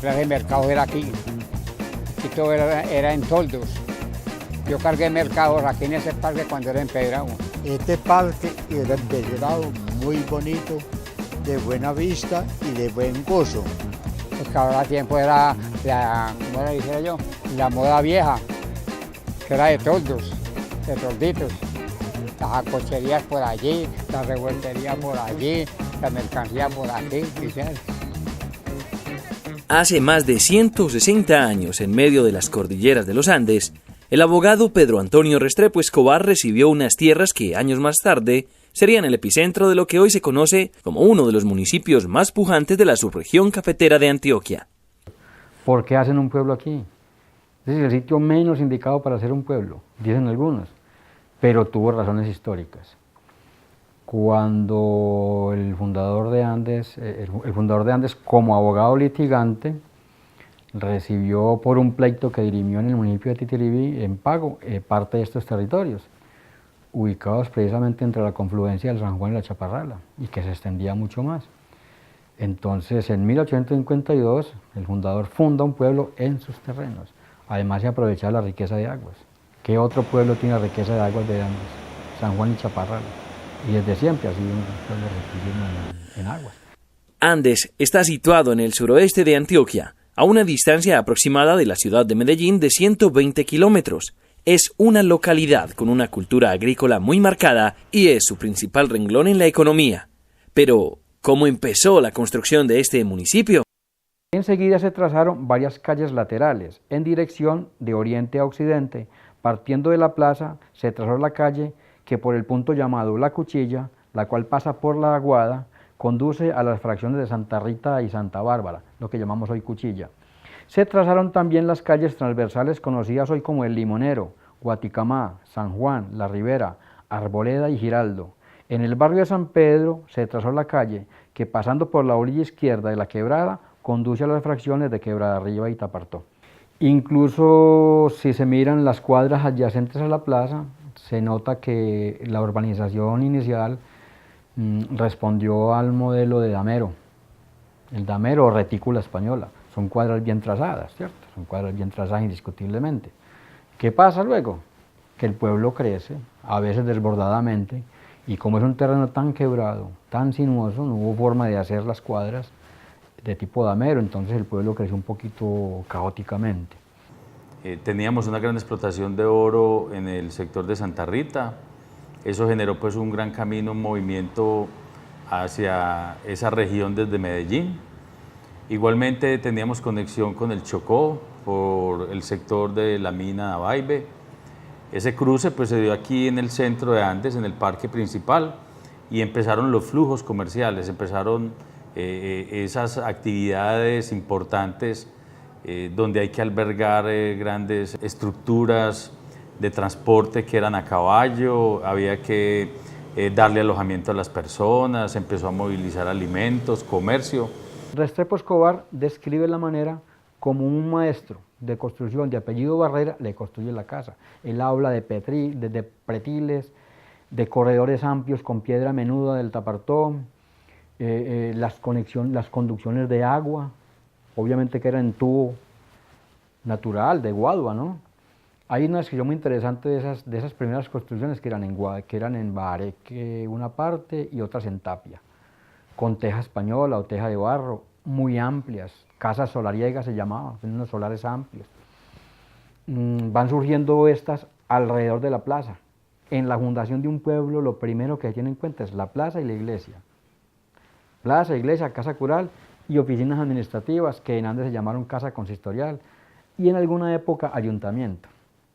plaza de mercado era aquí. Y todo era en toldos. Yo cargué mercados aquí en ese parque cuando era empedrado. Este parque era empedrado, muy bonito, de buena vista y de buen gozo. Porque ahora tiempo era, ¿cómo le dijera yo? La moda vieja, que era de toldos, de tolditos. Las acocherías por allí, la revueltería por allí, la mercancía por aquí, ¿sí? Hace más de 160 años, en medio de las cordilleras de los Andes, el abogado Pedro Antonio Restrepo Escobar recibió unas tierras que, años más tarde, serían el epicentro de lo que hoy se conoce como uno de los municipios más pujantes de la subregión cafetera de Antioquia. ¿Por qué hacen un pueblo aquí? Es el sitio menos indicado para hacer un pueblo, dicen algunos, pero tuvo razones históricas. Cuando el fundador de Andes, como abogado litigante, recibió por un pleito que dirimió en el municipio de Titiribí en pago parte de estos territorios, ubicados precisamente entre la confluencia del San Juan y la Chaparrala, y que se extendía mucho más. Entonces, en 1852, el fundador funda un pueblo en sus terrenos. Además, se aprovechaba la riqueza de aguas. ¿Qué otro pueblo tiene la riqueza de aguas de Andes? San Juan y Chaparrala. Y desde siempre ha sido un pueblo riquísimo en aguas. Andes está situado en el suroeste de Antioquia, a una distancia aproximada de la ciudad de Medellín de 120 kilómetros. Es una localidad con una cultura agrícola muy marcada y es su principal renglón en la economía. Pero, ¿cómo empezó la construcción de este municipio? Enseguida se trazaron varias calles laterales en dirección de oriente a occidente. Partiendo de la plaza, se trazó la calle que por el punto llamado La Cuchilla, la cual pasa por La Aguada, conduce a las fracciones de Santa Rita y Santa Bárbara, lo que llamamos hoy Cuchilla. Se trazaron también las calles transversales conocidas hoy como El Limonero, Guaticamá, San Juan, La Ribera, Arboleda y Giraldo. En el barrio de San Pedro se trazó la calle que, pasando por la orilla izquierda de la Quebrada, conduce a las fracciones de Quebrada Arriba y Tapartó. Incluso si se miran las cuadras adyacentes a la plaza, se nota que la urbanización inicial respondió al modelo de damero, el damero o retícula española. Son cuadras bien trazadas, ¿cierto? Son cuadras bien trazadas indiscutiblemente. ¿Qué pasa luego? Que el pueblo crece, a veces desbordadamente, y como es un terreno tan quebrado, tan sinuoso, no hubo forma de hacer las cuadras de tipo damero, entonces el pueblo creció un poquito caóticamente. Teníamos una gran explotación de oro en el sector de Santa Rita. Eso generó pues un gran camino, un movimiento hacia esa región desde Medellín. Igualmente teníamos conexión con el Chocó por el sector de la mina Navaibe. Ese cruce pues se dio aquí en el centro de Andes, en el parque principal, y empezaron los flujos comerciales, empezaron esas actividades importantes donde hay que albergar grandes estructuras de transporte que eran a caballo, había que darle alojamiento a las personas, empezó a movilizar alimentos, comercio. Restrepo Escobar describe la manera como un maestro de construcción de apellido Barrera le construye la casa. Él habla de pretiles, de corredores amplios con piedra menuda del Tapartó, las conducciones de agua, obviamente que eran en tubo natural, de guadua, ¿no? Hay una descripción muy interesante de esas primeras construcciones que eran en bareque una parte y otras en tapia, con teja española o teja de barro, muy amplias, casas solariegas se llamaban, unos solares amplios. Van surgiendo estas alrededor de la plaza. En la fundación de un pueblo lo primero que se tiene en cuenta es la plaza y la iglesia. Plaza, iglesia, casa cural y oficinas administrativas que en Andes se llamaron casa consistorial y en alguna época ayuntamiento,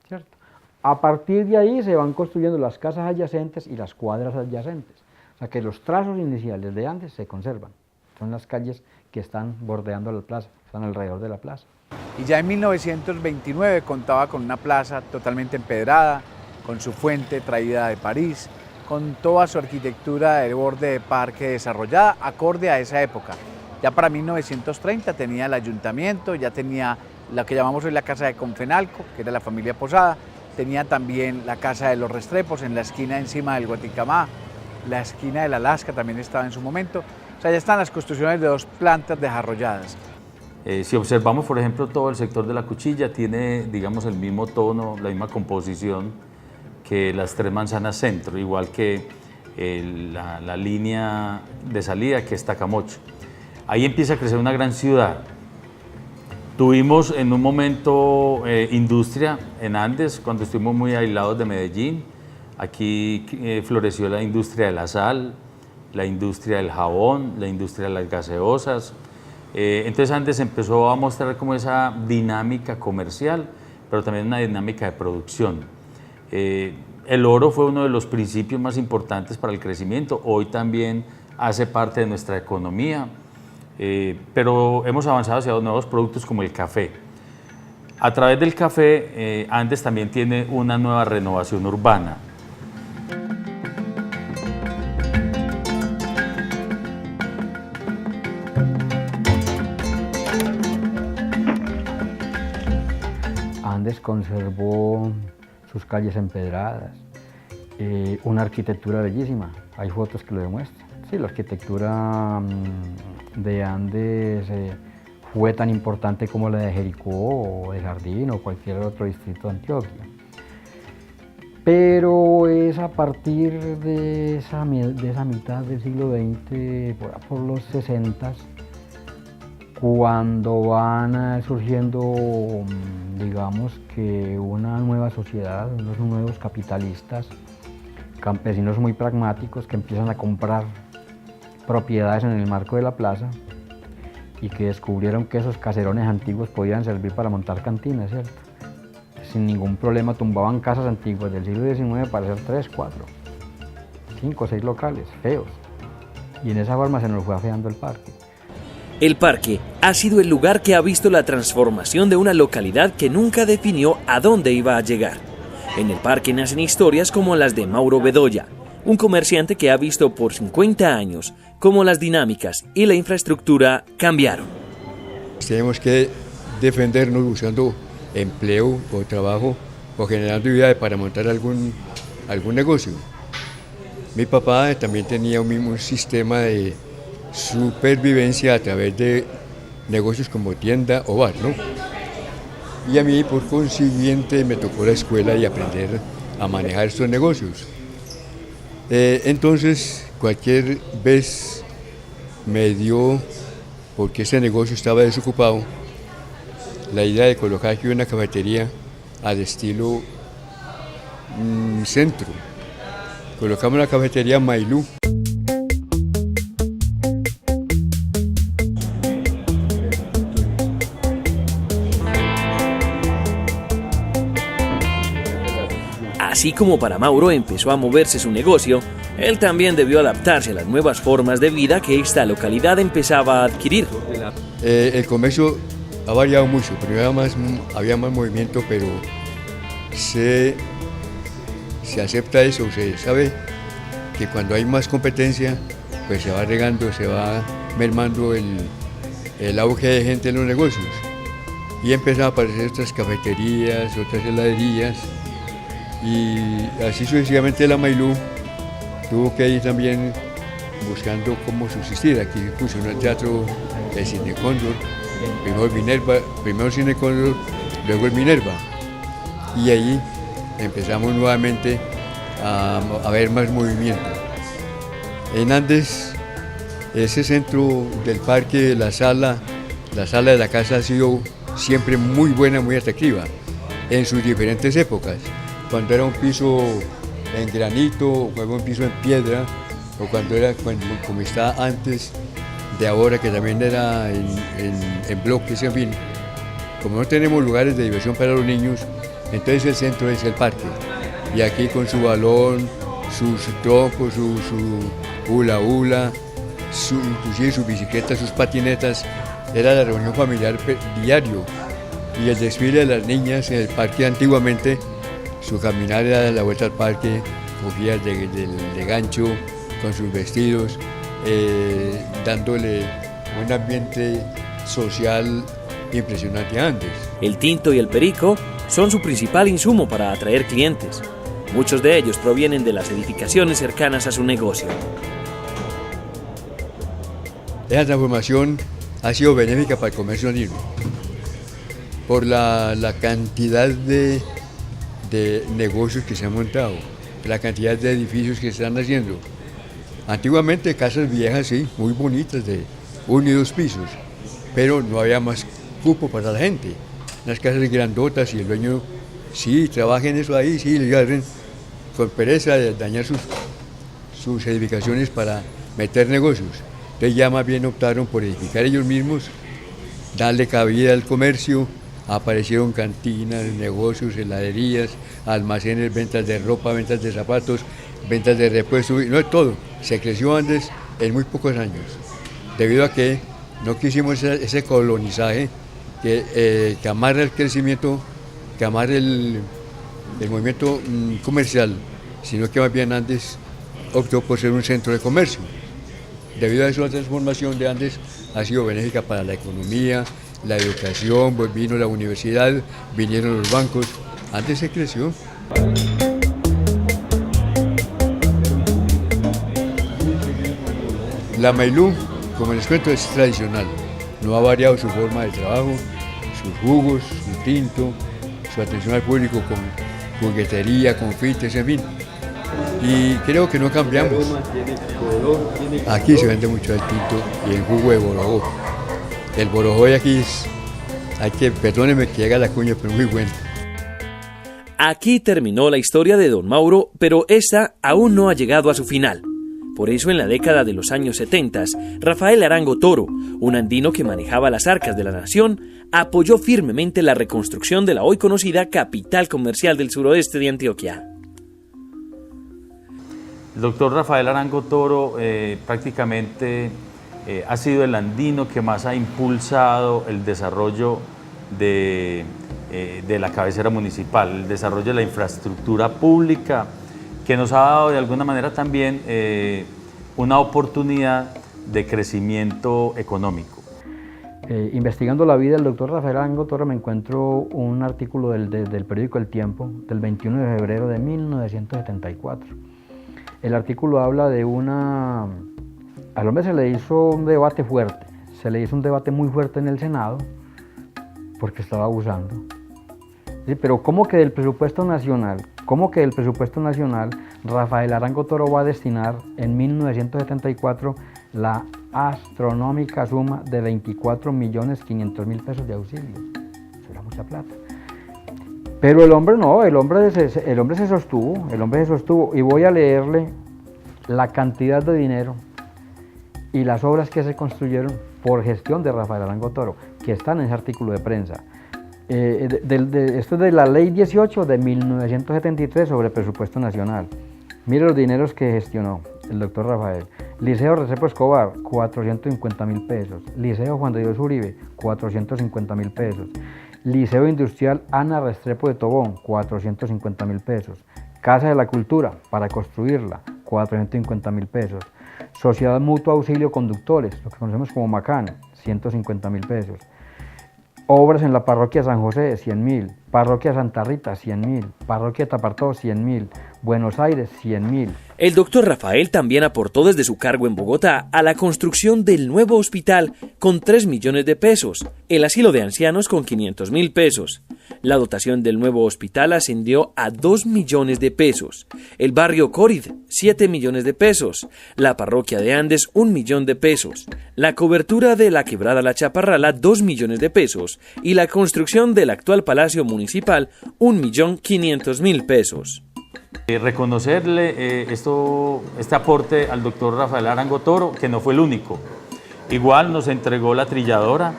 ¿cierto? A partir de ahí se van construyendo las casas adyacentes y las cuadras adyacentes. O sea que los trazos iniciales de Andes se conservan. Son las calles que están bordeando la plaza, están alrededor de la plaza. Y ya en 1929 contaba con una plaza totalmente empedrada, con su fuente traída de París, con toda su arquitectura de borde de parque desarrollada acorde a esa época. Ya para 1930 tenía el ayuntamiento, ya tenía lo que llamamos hoy la casa de Confenalco, que era la familia Posada, tenía también la casa de los Restrepos en la esquina encima del Guaticamá, la esquina del Alaska también estaba en su momento. O sea, ya están las construcciones de 2 plantas desarrolladas. Si observamos, por ejemplo, todo el sector de la Cuchilla tiene, digamos, el mismo tono, la misma composición que las Tres Manzanas Centro, igual que la línea de salida que es Tacamocho. Ahí empieza a crecer una gran ciudad. Tuvimos en un momento industria en Andes, cuando estuvimos muy aislados de Medellín. Aquí floreció la industria de la sal, la industria del jabón, la industria de las gaseosas. Entonces Andes empezó a mostrar como esa dinámica comercial, pero también una dinámica de producción. El oro fue uno de los principios más importantes para el crecimiento, hoy también hace parte de nuestra economía, pero hemos avanzado hacia nuevos productos como el café. A través del café, Andes también tiene una nueva renovación urbana. Andes conservó sus calles empedradas, una arquitectura bellísima, hay fotos que lo demuestran. Sí, la arquitectura de Andes fue tan importante como la de Jericó o de Jardín o cualquier otro distrito de Antioquia. Pero es a partir de esa mitad del siglo XX, por los 60, cuando van surgiendo, digamos que una nueva sociedad, unos nuevos capitalistas, campesinos muy pragmáticos que empiezan a comprar propiedades en el marco de la plaza y que descubrieron que esos caserones antiguos podían servir para montar cantinas, ¿cierto? Sin ningún problema tumbaban casas antiguas del siglo XIX para hacer 3, 4, 5, 6 locales feos, y en esa forma se nos fue afeando el parque. El parque ha sido el lugar que ha visto la transformación de una localidad que nunca definió a dónde iba a llegar. En el parque nacen historias como las de Mauro Bedoya, un comerciante que ha visto por 50 años cómo las dinámicas y la infraestructura cambiaron. Tenemos que defendernos buscando empleo o trabajo o generando ideas para montar algún negocio. Mi papá también tenía un mismo sistema de supervivencia a través de negocios como tienda o bar, ¿no? Y a mí, por consiguiente, me tocó la escuela y aprender a manejar estos negocios. Entonces, cualquier vez me dio, porque ese negocio estaba desocupado, la idea de colocar aquí una cafetería al estilo centro. Colocamos la cafetería Mailú. Así como para Mauro empezó a moverse su negocio, él también debió adaptarse a las nuevas formas de vida que esta localidad empezaba a adquirir. El comercio ha variado mucho, primero había más movimiento, pero se acepta eso, se sabe que cuando hay más competencia, pues se va regando, se va mermando el auge de gente en los negocios. Y empezaron a aparecer otras cafeterías, otras heladerías, y así sucesivamente la Mailú tuvo que ir también buscando cómo subsistir. Aquí funcionó el teatro, el Cine Cóndor, primero el Cine Cóndor, luego el Minerva. Y ahí empezamos nuevamente a ver más movimiento. En Andes, ese centro del parque, la sala de la casa ha sido siempre muy buena, muy atractiva, en sus diferentes épocas. Cuando era un piso en granito, o cuando era un piso en piedra, o cuando como está antes de ahora, que también era en bloques, en fin. Como no tenemos lugares de diversión para los niños, entonces el centro es el parque. Y aquí con su balón, sus trompos, su hula hula, inclusive sus bicicletas, sus patinetas, era la reunión familiar diario. Y el desfile de las niñas en el parque antiguamente, su caminar era la vuelta al parque, cogías de gancho, con sus vestidos, dándole un ambiente social impresionante a Andes. El tinto y el perico son su principal insumo para atraer clientes. Muchos de ellos provienen de las edificaciones cercanas a su negocio. Esa transformación ha sido benéfica para el comercio andino, por la cantidad de negocios que se han montado, la cantidad de edificios que se están haciendo. Antiguamente casas viejas, sí, muy bonitas, de 1 y 2 pisos, pero no había más cupo para la gente. Unas casas grandotas y el dueño, sí, trabaja en eso ahí, sí, le hacen con pereza de dañar sus edificaciones para meter negocios. Entonces ya más bien optaron por edificar ellos mismos, darle cabida al comercio, aparecieron cantinas, negocios, heladerías, almacenes, ventas de ropa, ventas de zapatos, ventas de repuestos, no es todo. Se creció Andes en muy pocos años, debido a que no quisimos ese colonizaje que amarra el crecimiento, que amarra el movimiento comercial, sino que más bien Andes optó por ser un centro de comercio. Debido a eso, la transformación de Andes ha sido benéfica para la economía, la educación, pues vino la universidad, vinieron los bancos, Andes se creció. La Mailú, como les cuento, es tradicional, no ha variado su forma de trabajo, sus jugos, su tinto, su atención al público con juguetería, confites, en fin. Y creo que no cambiamos. Aquí se vende mucho el tinto y el jugo de borojó. El borojó de aquí es, perdónenme que haga la cuña, pero muy bueno. Aquí terminó la historia de Don Mauro, pero esta aún no ha llegado a su final. Por eso en la década de los años 70, Rafael Arango Toro, un andino que manejaba las arcas de la nación, apoyó firmemente la reconstrucción de la hoy conocida capital comercial del suroeste de Antioquia. El doctor Rafael Arango Toro prácticamente ha sido el andino que más ha impulsado el desarrollo de la cabecera municipal, el desarrollo de la infraestructura pública, que nos ha dado de alguna manera también una oportunidad de crecimiento económico. Investigando la vida del doctor Rafael Arango Toro me encuentro un artículo del periódico El Tiempo del 21 de febrero de 1974. El artículo habla de al hombre se le hizo un debate fuerte, se le hizo un debate muy fuerte en el Senado porque estaba abusando. Sí, pero ¿cómo que del presupuesto nacional Rafael Arango Toro va a destinar en 1974 la astronómica suma de 24.500.000 pesos de auxilio? Eso era mucha plata. Pero el hombre no, el hombre se sostuvo, y voy a leerle la cantidad de dinero y las obras que se construyeron por gestión de Rafael Arango Toro, que están en ese artículo de prensa. Esto es de la Ley 18 de 1973 sobre presupuesto nacional. Mire los dineros que gestionó el doctor Rafael. Liceo Restrepo Escobar, 450.000 pesos. Liceo Juan de Dios Uribe, 450.000 pesos. Liceo Industrial Ana Restrepo de Tobón, 450.000 pesos. Casa de la Cultura, para construirla, 450.000 pesos. Sociedad Mutua Auxilio Conductores, lo que conocemos como Macán, 150.000 pesos. Obras en la Parroquia San José, 100.000. Parroquia Santa Rita, 100.000. Parroquia Tapartó, 100.000. Buenos Aires, 100.000. El doctor Rafael también aportó desde su cargo en Bogotá a la construcción del nuevo hospital con 3 millones de pesos, el asilo de ancianos con 500.000 pesos. La dotación del nuevo hospital ascendió a 2 millones de pesos. El barrio Corid, 7 millones de pesos. La parroquia de Andes, 1 millón de pesos. La cobertura de la quebrada La Chaparrala, 2 millones de pesos. Y la construcción del actual Palacio Municipal, 1.500.000 pesos. Reconocerle este aporte al doctor Rafael Arango Toro, que no fue el único. Igual nos entregó la trilladora,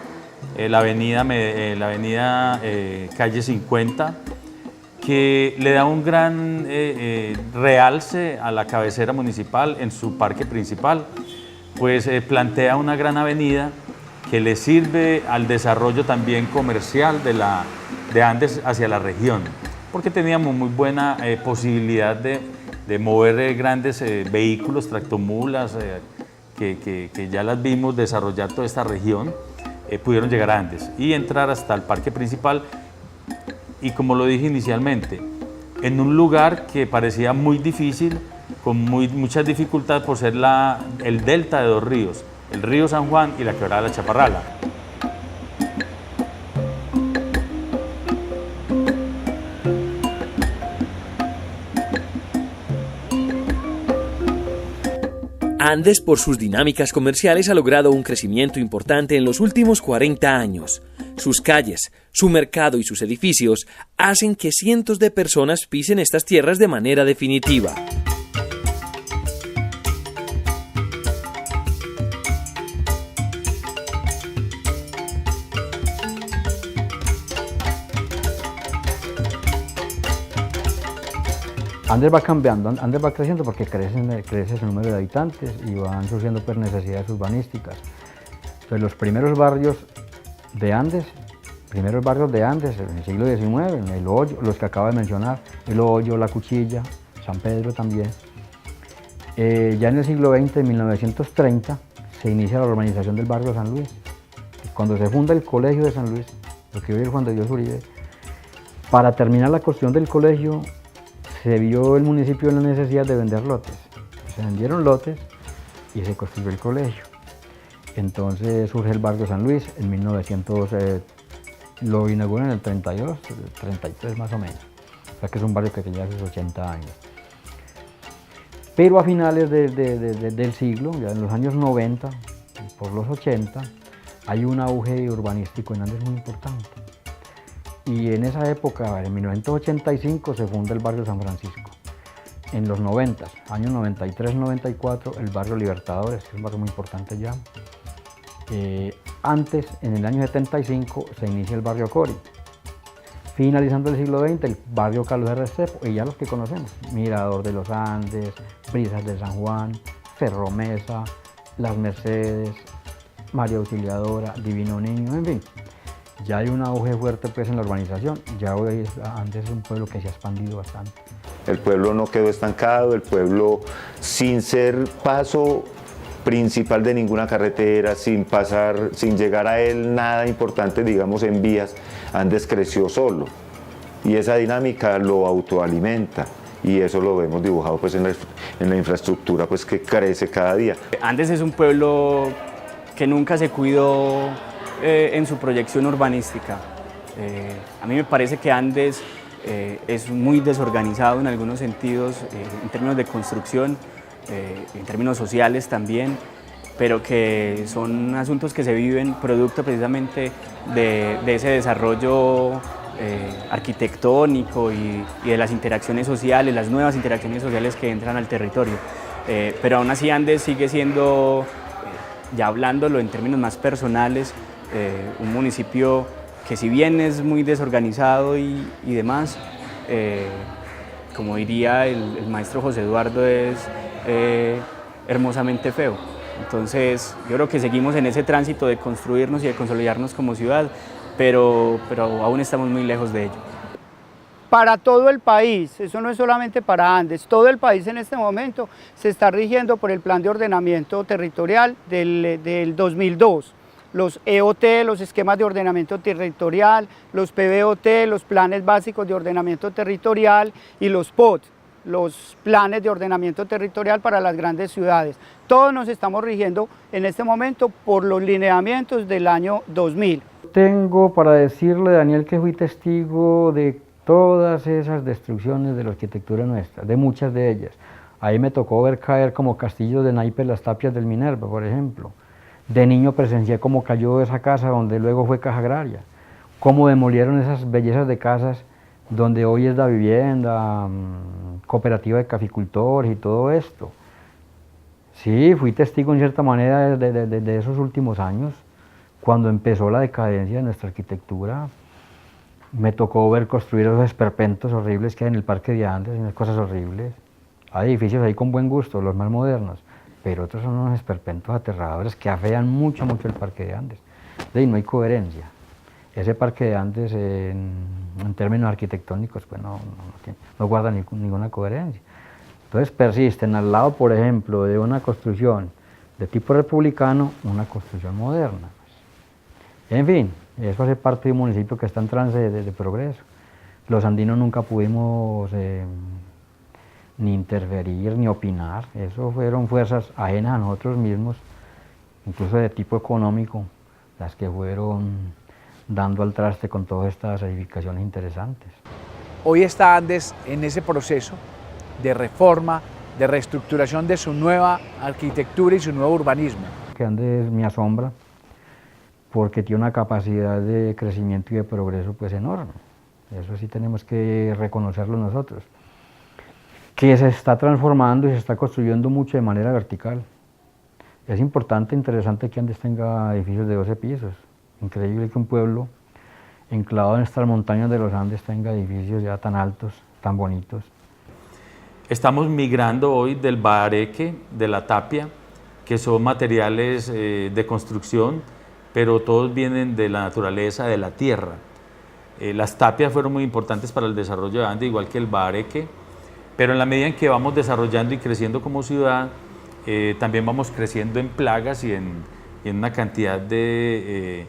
la avenida calle 50, que le da un gran realce a la cabecera municipal en su parque principal, pues plantea una gran avenida que le sirve al desarrollo también comercial de Andes hacia la región, porque teníamos muy buena posibilidad de mover grandes vehículos, tractomulas, que ya las vimos desarrollar toda esta región, pudieron llegar a Andes y entrar hasta el parque principal, y como lo dije inicialmente, en un lugar que parecía muy difícil, con muchas dificultades por ser el delta de 2 ríos. el río San Juan y la quebrada de la Chaparrala. Andes, por sus dinámicas comerciales, ha logrado un crecimiento importante en los últimos 40 años. Sus calles, su mercado y sus edificios hacen que cientos de personas pisen estas tierras de manera definitiva. Andes va cambiando, Andes va creciendo porque crece su número de habitantes y van surgiendo pues, necesidades urbanísticas. Entonces los primeros barrios de Andes en el siglo XIX, el Hoyo, los que acabo de mencionar, el Hoyo, La Cuchilla, San Pedro también. Ya en el siglo XX, en 1930, se inicia la urbanización del barrio San Luis. Cuando se funda el Colegio de San Luis, lo que hoy es Juan de Dios Uribe, para terminar la construcción del colegio, se vio el municipio en la necesidad de vender lotes. Se vendieron lotes y se construyó el colegio. Entonces surge el barrio San Luis, en 1900 lo inauguran en el 32, 33 más o menos. O sea que es un barrio que tenía sus 80 años. Pero a finales del siglo, ya en los años 90, por los 80, hay un auge urbanístico en Andes muy importante. Y en esa época, en 1985, se funda el barrio San Francisco. En los 90, años 93-94, el barrio Libertadores, que es un barrio muy importante ya. Antes, en el año 75, se inicia el barrio Cori. Finalizando el siglo XX, el barrio Carlos de Restrepo, y ya los que conocemos, Mirador de los Andes, Brisas de San Juan, Ferromesa, Las Mercedes, María Auxiliadora, Divino Niño, en fin. Ya hay un auge fuerte pues, en la urbanización, ya hoy Andes es un pueblo que se ha expandido bastante. El pueblo no quedó estancado, el pueblo sin ser paso principal de ninguna carretera, sin llegar a él nada importante, digamos, en vías, Andes creció solo. Y esa dinámica lo autoalimenta. Y eso lo vemos dibujado pues, en la infraestructura pues, que crece cada día. Andes es un pueblo que nunca se cuidó en su proyección urbanística. A mí me parece que Andes es muy desorganizado en algunos sentidos, en términos de construcción, en términos sociales también, pero que son asuntos que se viven producto precisamente de ese desarrollo arquitectónico y de las interacciones sociales, las nuevas interacciones sociales que entran al territorio. Pero aún así Andes sigue siendo, ya hablándolo en términos más personales, un municipio que si bien es muy desorganizado y demás, como diría el maestro José Eduardo, es hermosamente feo. Entonces yo creo que seguimos en ese tránsito de construirnos y de consolidarnos como ciudad, pero aún estamos muy lejos de ello. Para todo el país, eso no es solamente para Andes, todo el país en este momento se está rigiendo por el Plan de Ordenamiento Territorial del 2002. Los EOT, los esquemas de ordenamiento territorial, los PBOT, los planes básicos de ordenamiento territorial y los POT, los planes de ordenamiento territorial para las grandes ciudades. Todos nos estamos rigiendo en este momento por los lineamientos del año 2000. Tengo para decirle, Daniel, que fui testigo de todas esas destrucciones de la arquitectura nuestra, de muchas de ellas. Ahí me tocó ver caer como castillos de naipes las tapias del Minerva, por ejemplo. De niño presencié cómo cayó esa casa donde luego fue Caja Agraria, cómo demolieron esas bellezas de casas donde hoy es la vivienda, cooperativa de caficultores y todo esto. Sí, fui testigo en cierta manera de esos últimos años, cuando empezó la decadencia de nuestra arquitectura. Me tocó ver construir esos esperpentos horribles que hay en el Parque de Andes, unas cosas horribles. Hay edificios ahí con buen gusto, los más modernos, pero otros son unos esperpentos aterradores que afean mucho el Parque de Andes. Y no hay coherencia. Ese Parque de Andes en términos arquitectónicos pues no guarda ninguna coherencia. Entonces persisten al lado, por ejemplo, de una construcción de tipo republicano, una construcción moderna. En fin, eso hace parte de un municipio que está en trance de progreso. Los andinos nunca pudimos ni interferir ni opinar, eso fueron fuerzas ajenas a nosotros mismos incluso de tipo económico, las que fueron dando al traste con todas estas edificaciones interesantes. Hoy está Andes en ese proceso de reforma, de reestructuración de su nueva arquitectura y su nuevo urbanismo. Que Andes me asombra porque tiene una capacidad de crecimiento y de progreso pues enorme. Eso sí tenemos que reconocerlo nosotros. Que se está transformando y se está construyendo mucho de manera vertical. Es importante, interesante que Andes tenga edificios de 12 pisos. Increíble que un pueblo enclavado en estas montañas de los Andes tenga edificios ya tan altos, tan bonitos. Estamos migrando hoy del bahareque, de la tapia, que son materiales de construcción, pero todos vienen de la naturaleza, de la tierra. Las tapias fueron muy importantes para el desarrollo de Andes, igual que el bahareque, pero en la medida en que vamos desarrollando y creciendo como ciudad, también vamos creciendo en plagas y en una cantidad de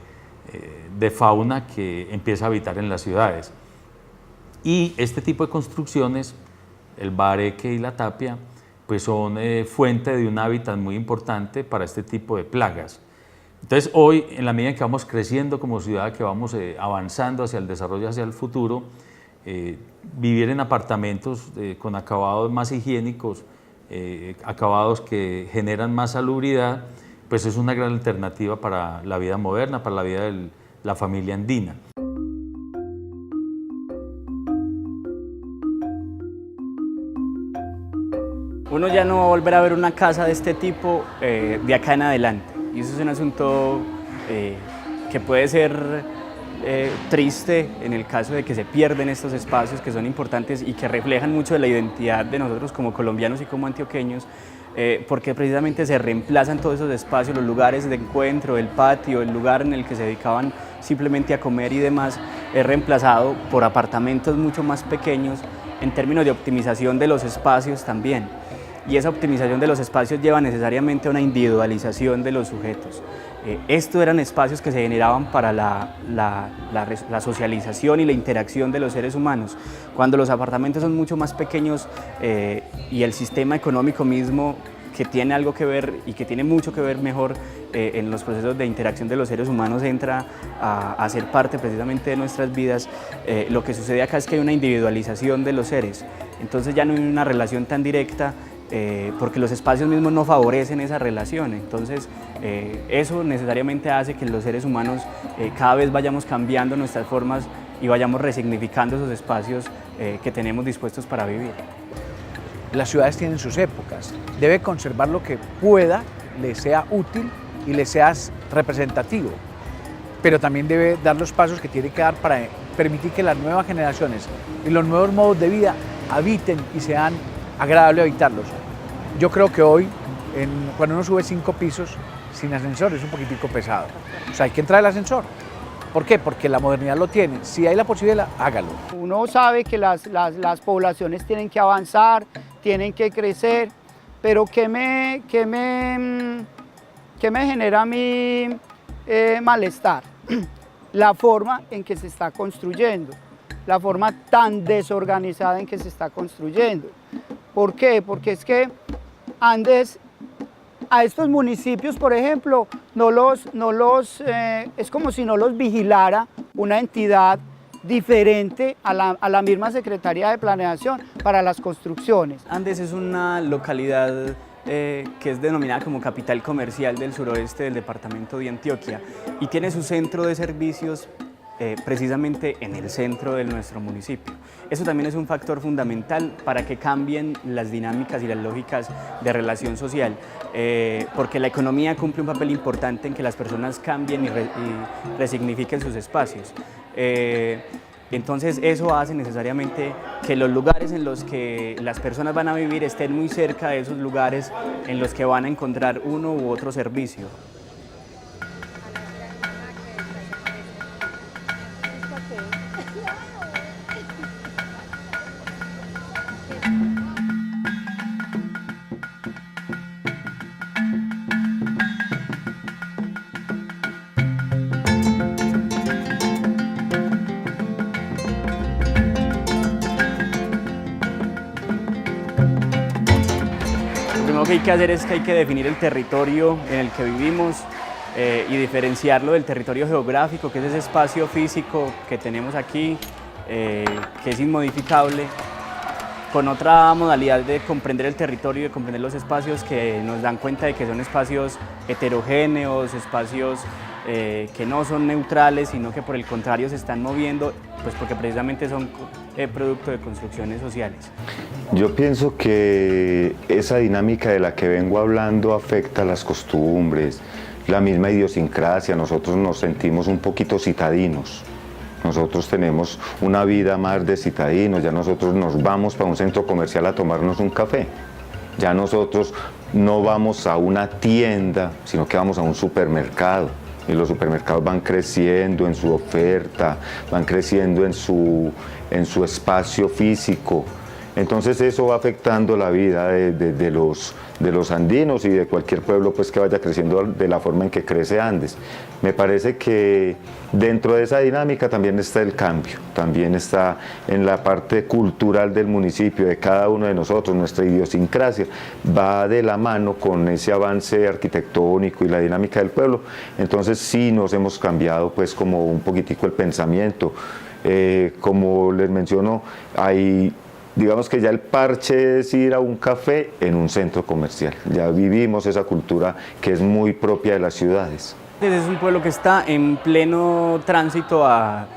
fauna que empieza a habitar en las ciudades. Y este tipo de construcciones, el bahareque y la tapia, pues son fuente de un hábitat muy importante para este tipo de plagas. Entonces hoy, en la medida en que vamos creciendo como ciudad, que vamos avanzando hacia el desarrollo, hacia el futuro, vivir en apartamentos con acabados más higiénicos, acabados que generan más salubridad, pues es una gran alternativa para la vida moderna, para la vida de la familia andina. Uno ya no va a volver a ver una casa de este tipo de acá en adelante. Y eso es un asunto que puede ser triste en el caso de que se pierden estos espacios que son importantes y que reflejan mucho de la identidad de nosotros como colombianos y como antioqueños, porque precisamente se reemplazan todos esos espacios, los lugares de encuentro, el patio, el lugar en el que se dedicaban simplemente a comer y demás, es reemplazado por apartamentos mucho más pequeños en términos de optimización de los espacios también. Y esa optimización de los espacios lleva necesariamente a una individualización de los sujetos. Estos eran espacios que se generaban para la socialización y la interacción de los seres humanos. Cuando los apartamentos son mucho más pequeños y el sistema económico mismo, que tiene algo que ver y que tiene mucho que ver mejor en los procesos de interacción de los seres humanos, entra a ser parte precisamente de nuestras vidas, lo que sucede acá es que hay una individualización de los seres. Entonces ya no hay una relación tan directa, porque los espacios mismos no favorecen esa relación. Entonces eso necesariamente hace que los seres humanos cada vez vayamos cambiando nuestras formas y vayamos resignificando esos espacios que tenemos dispuestos para vivir. Las ciudades tienen sus épocas, debe conservar lo que pueda, le sea útil y le sea representativo, pero también debe dar los pasos que tiene que dar para permitir que las nuevas generaciones y los nuevos modos de vida habiten y sean agradable habitarlos. Yo creo que hoy, cuando uno sube 5 pisos sin ascensor, es un poquitico pesado. O sea, hay que entrar al ascensor. ¿Por qué? Porque la modernidad lo tiene. Si hay la posibilidad, hágalo. Uno sabe que las poblaciones tienen que avanzar, tienen que crecer, pero ¿qué me genera a mí malestar? La forma en que se está construyendo, la forma tan desorganizada en que se está construyendo. ¿Por qué? Porque es que Andes, a estos municipios, por ejemplo, es como si no los vigilara una entidad diferente a la misma Secretaría de Planeación para las construcciones. Andes es una localidad que es denominada como capital comercial del suroeste del departamento de Antioquia y tiene su centro de servicios precisamente en el centro de nuestro municipio. Eso también es un factor fundamental para que cambien las dinámicas y las lógicas de relación social, porque la economía cumple un papel importante en que las personas cambien y resignifiquen sus espacios. Entonces eso hace necesariamente que los lugares en los que las personas van a vivir estén muy cerca de esos lugares en los que van a encontrar uno u otro servicio. que hay que hacer es que hay que definir el territorio en el que vivimos y diferenciarlo del territorio geográfico, que es ese espacio físico que tenemos aquí, que es inmodificable, con otra modalidad de comprender el territorio y de comprender los espacios que nos dan cuenta de que son espacios heterogéneos, espacios que no son neutrales, sino que por el contrario se están moviendo, pues porque precisamente son producto de construcciones sociales. Yo pienso que esa dinámica de la que vengo hablando afecta a las costumbres, la misma idiosincrasia. Nosotros nos sentimos un poquito citadinos. Nosotros tenemos una vida más de citadinos, ya nosotros nos vamos para un centro comercial a tomarnos un café. Ya nosotros no vamos a una tienda, sino que vamos a un supermercado. Y los supermercados van creciendo en su oferta, van creciendo en su espacio físico. Entonces eso va afectando la vida de los andinos y de cualquier pueblo pues, que vaya creciendo de la forma en que crece Andes. Me parece que dentro de esa dinámica también está el cambio, también está en la parte cultural del municipio, de cada uno de nosotros, nuestra idiosincrasia va de la mano con ese avance arquitectónico y la dinámica del pueblo. Entonces sí nos hemos cambiado pues como un poquitico el pensamiento. Como les menciono, digamos que ya el parche es ir a un café en un centro comercial. Ya vivimos esa cultura que es muy propia de las ciudades. Es un pueblo que está en pleno tránsito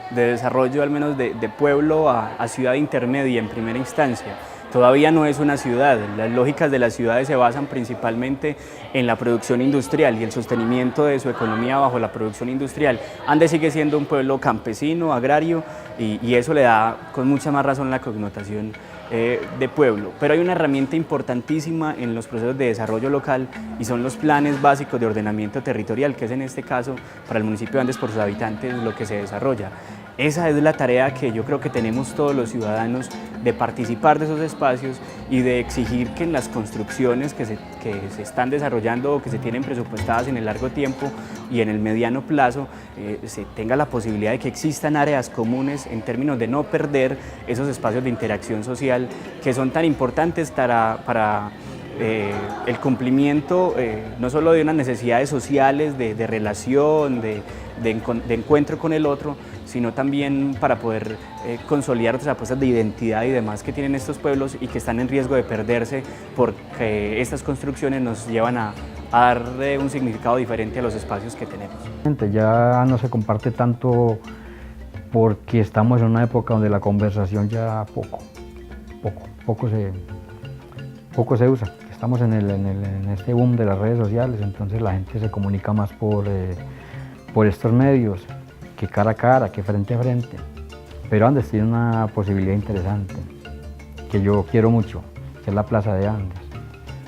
de desarrollo, al menos de pueblo a ciudad intermedia en primera instancia. Todavía no es una ciudad. Las lógicas de las ciudades se basan principalmente en la producción industrial y el sostenimiento de su economía bajo la producción industrial. Andes sigue siendo un pueblo campesino, agrario, y eso le da con mucha más razón la connotación de pueblo. Pero hay una herramienta importantísima en los procesos de desarrollo local y son los planes básicos de ordenamiento territorial, que es en este caso para el municipio de Andes por sus habitantes lo que se desarrolla. Esa es la tarea que yo creo que tenemos todos los ciudadanos, de participar de esos espacios y de exigir que en las construcciones que se están desarrollando o que se tienen presupuestadas en el largo tiempo y en el mediano plazo, se tenga la posibilidad de que existan áreas comunes en términos de no perder esos espacios de interacción social que son tan importantes para el cumplimiento no solo de unas necesidades sociales, de relación, de encuentro con el otro, sino también para poder consolidar otras apuestas de identidad y demás que tienen estos pueblos y que están en riesgo de perderse porque estas construcciones nos llevan a darle un significado diferente a los espacios que tenemos. Ya no se comparte tanto porque estamos en una época donde la conversación ya poco se usa. Estamos en este boom de las redes sociales, entonces la gente se comunica más por estos medios, que cara a cara, que frente a frente. Pero Andes tiene una posibilidad interesante, que yo quiero mucho, que es la Plaza de Andes.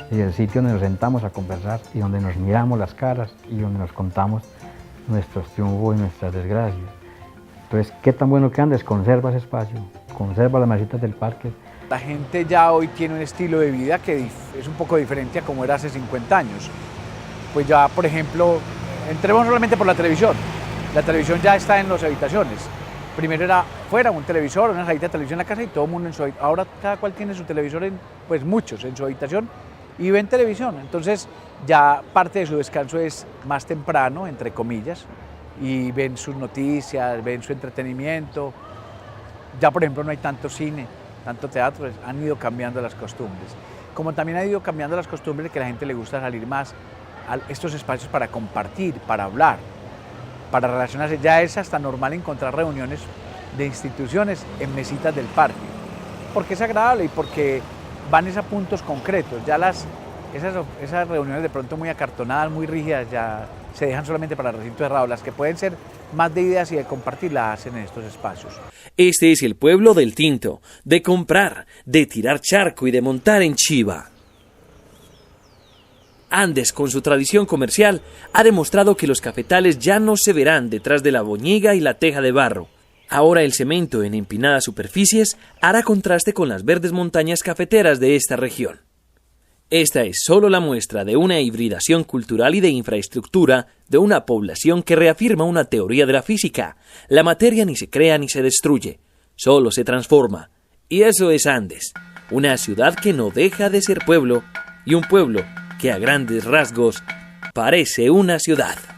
Y el sitio donde nos sentamos a conversar y donde nos miramos las caras y donde nos contamos nuestros triunfos y nuestras desgracias. Entonces, qué tan bueno que Andes conserva ese espacio, conserva las mesitas del parque. La gente ya hoy tiene un estilo de vida que es un poco diferente a como era hace 50 años. Pues ya, por ejemplo, entremos solamente por la televisión. La televisión ya está en las habitaciones. Primero era fuera un televisor, una salita de televisión en la casa y todo el mundo en su habitación. Ahora cada cual tiene su televisor, pues muchos en su habitación y ven televisión. Entonces ya parte de su descanso es más temprano, entre comillas, y ven sus noticias, ven su entretenimiento. Ya, por ejemplo, no hay tanto cine, tanto teatro, han ido cambiando las costumbres. Como también ha ido cambiando las costumbres que a la gente le gusta salir más a estos espacios para compartir, para hablar, para relacionarse. Ya es hasta normal encontrar reuniones de instituciones en mesitas del parque, porque es agradable y porque van a puntos concretos. Ya esas reuniones de pronto muy acartonadas, muy rígidas, ya se dejan solamente para el recinto cerrado. Las que pueden ser más de ideas y de compartir las hacen en estos espacios. Este es el pueblo del tinto, de comprar, de tirar charco y de montar en chiva. Andes, con su tradición comercial, ha demostrado que los cafetales ya no se verán detrás de la boñiga y la teja de barro. Ahora el cemento en empinadas superficies hará contraste con las verdes montañas cafeteras de esta región. Esta es solo la muestra de una hibridación cultural y de infraestructura de una población que reafirma una teoría de la física. La materia ni se crea ni se destruye, solo se transforma. Y eso es Andes, una ciudad que no deja de ser pueblo y un pueblo que a grandes rasgos parece una ciudad.